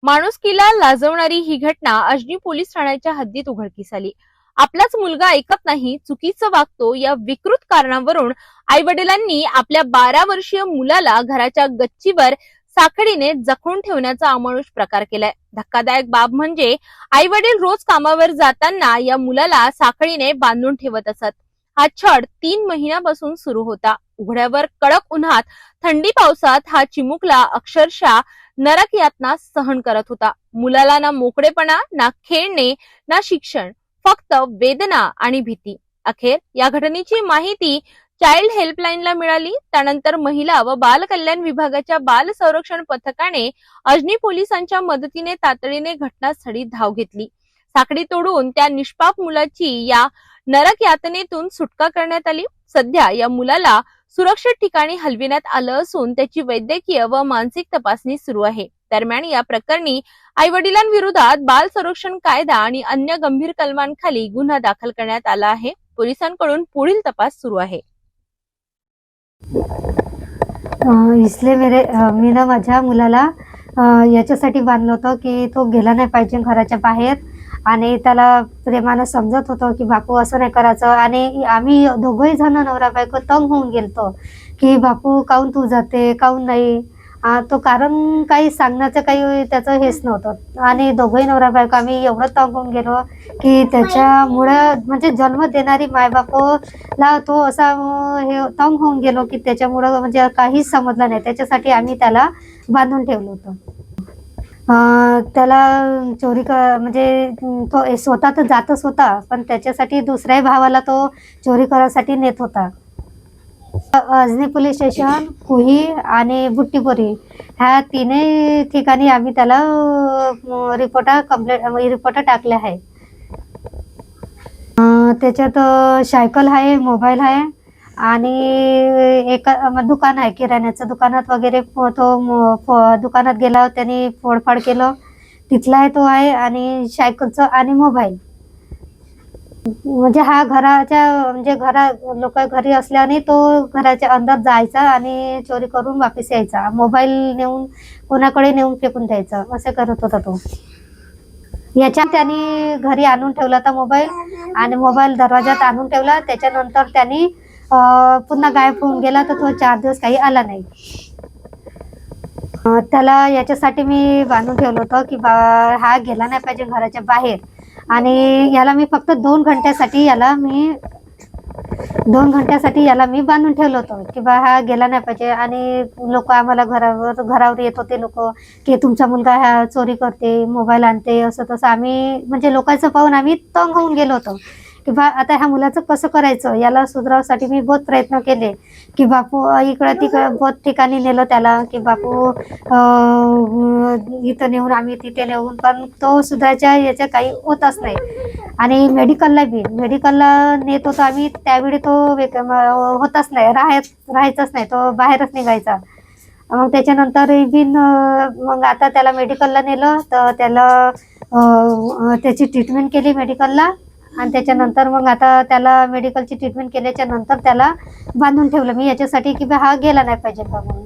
माणुसकीला लाजवणारी ही घटना अजनी पोलीस ठाण्याच्या हद्दीत उघडकीस आली। आपलाच मुलगा ऐकत नाही, चुकीचं वागतो या विकृत कारणावरून आई वडिलांनी आपल्या 12 वर्षीय मुलाला घराच्या गच्चीवर साखळीने जखडून ठेवण्याचा अमानुष प्रकार केलाय। धक्कादायक बाब म्हणजे आई वडील रोज कामावर जाताना या मुलाला साखळीने बांधून ठेवत असत। हा छळ 3 महिन्यापासून सुरू होता। उघड्यावर कडक उन्हात, थंडी पावसात हा चिमुकला अक्षरशः नरक यातना सहन करत होता। मुलाला ना मोकळेपणा, ना खेळणे, ना शिक्षण, फक्त वेदना आणि भीती। अखेर या घटनेची माहिती चाइल्ड हेल्पलाईनला मिळाली। त्यानंतर महिला व बाल कल्याण विभागाच्या बाल संरक्षण पथकाने अजनी पोलिसांच्या मदतीने तातडीने घटनास्थळी धाव घेतली। साखळी तोडून त्या निष्पाप मुलाची या नरक यातनेतून सुटका करण्यात आली। सध्या या मुलाला सुरक्षित ठिकाणी हलविण्यात आलं असून त्याची वैद्यकीय व मानसिक तपासणी सुरू आहे। दरम्यान या प्रकरणी आई वडिलांविरोधात बाल संरक्षण कायदा आणि अन्य गंभीर कलमांखाली गुन्हा दाखल करण्यात आला आहे। पोलिसांकडून पुढील तपास सुरू आहे। मी ना माझ्या मुलाला याच्यासाठी बांधलं होतं की तो गेला नाही पाहिजे घराच्या बाहेर, आणि त्याला प्रेमानं समजत होतं की बापू असं नाही करायचं। आणि आम्ही दोघंही जण नवरा बायको तंग होऊन गेलतो की बापू काहून तू जाते, काहून नाही। तो कारण काही सांगण्याचं काही त्याचं हेच नव्हतं, आणि दोघंही नवरा बायको आम्ही एवढं तंग होऊन गेलो की त्याच्यामुळं म्हणजे जन्म देणारी मायबापाला तो असा हे तंग होऊन गेलो की त्याच्यामुळं म्हणजे काहीच समजलं नाही। त्याच्यासाठी आम्ही त्याला बांधून ठेवलं होतं। त्याला चोरी म्हणजे तो स्वतः तर जातच होता, पण त्याच्यासाठी दुसऱ्याही भावाला तो चोरी करायसाठी नेत होता। अजनी पोलीस स्टेशन, कुही आणि बुट्टीपोरी ह्या तिन्ही ठिकाणी आम्ही त्याला रिपोर्ट टाकले आहे। त्याच्यात सायकल आहे, मोबाईल आहे, आणि एक दुकान आहे किराण्याचं। दुकानात वगैरे तो दुकानात गेला, त्यांनी फोडफाड केलं, तिथला आहे तो आहे, आणि सायकलचं आणि मोबाईल। म्हणजे हा लोक घरी असल्याने तो घराच्या अंदर जायचा आणि चोरी करून वापस यायचा। मोबाईल नेऊन कोणाकडे नेऊन फेकून द्यायचा, असं करत होता तो। याच्या त्यांनी घरी आणून ठेवला होता मोबाईल, आणि मोबाईल दरवाजात आणून ठेवला। त्याच्यानंतर त्यांनी पुन्हा गायब होऊन गेला, तर तो 4 दिवस काही आला नाही। त्याला याच्यासाठी मी बांधून ठेवलं होतं की हा गेला नाही पाहिजे घराच्या बाहेर, आणि याला मी फक्त 2 घंट्यासाठी याला मी बांधून ठेवलं होतं की हा गेला नाही पाहिजे। आणि लोक आम्हाला घरावर येत होते लोक की तुमचा मुलगा हा चोरी करते, मोबाईल आणते, असं तसं। आम्ही म्हणजे लोकांचं पाहून आम्ही तंग होऊन गेलो होतो की आता ह्या मुलाचं कसं करायचं। याला सुधारण्यासाठी मी बहुत प्रयत्न केले की बापू इकडं तिकडं बहुत ठिकाणी नेलं त्याला की बापू इथं नेऊन, आम्ही तिथे नेऊन, पण तो सुधारायच्या याच्या काही होतच नाही। आणि मेडिकलला नेत होतो आम्ही, त्यावेळी तो होतच नाही, राहायचंच नाही, तो बाहेरच निघायचा। मग त्याच्यानंतर मग आता त्याला मेडिकलला नेलं, तर त्याला त्याची ट्रीटमेंट केली मेडिकलला, आणि त्याच्यानंतर मग आता त्याला मेडिकलची ट्रीटमेंट केल्याच्या नंतर त्याला बांधून ठेवलं मी याच्यासाठी की हा गेला नाही पाहिजे म्हणून।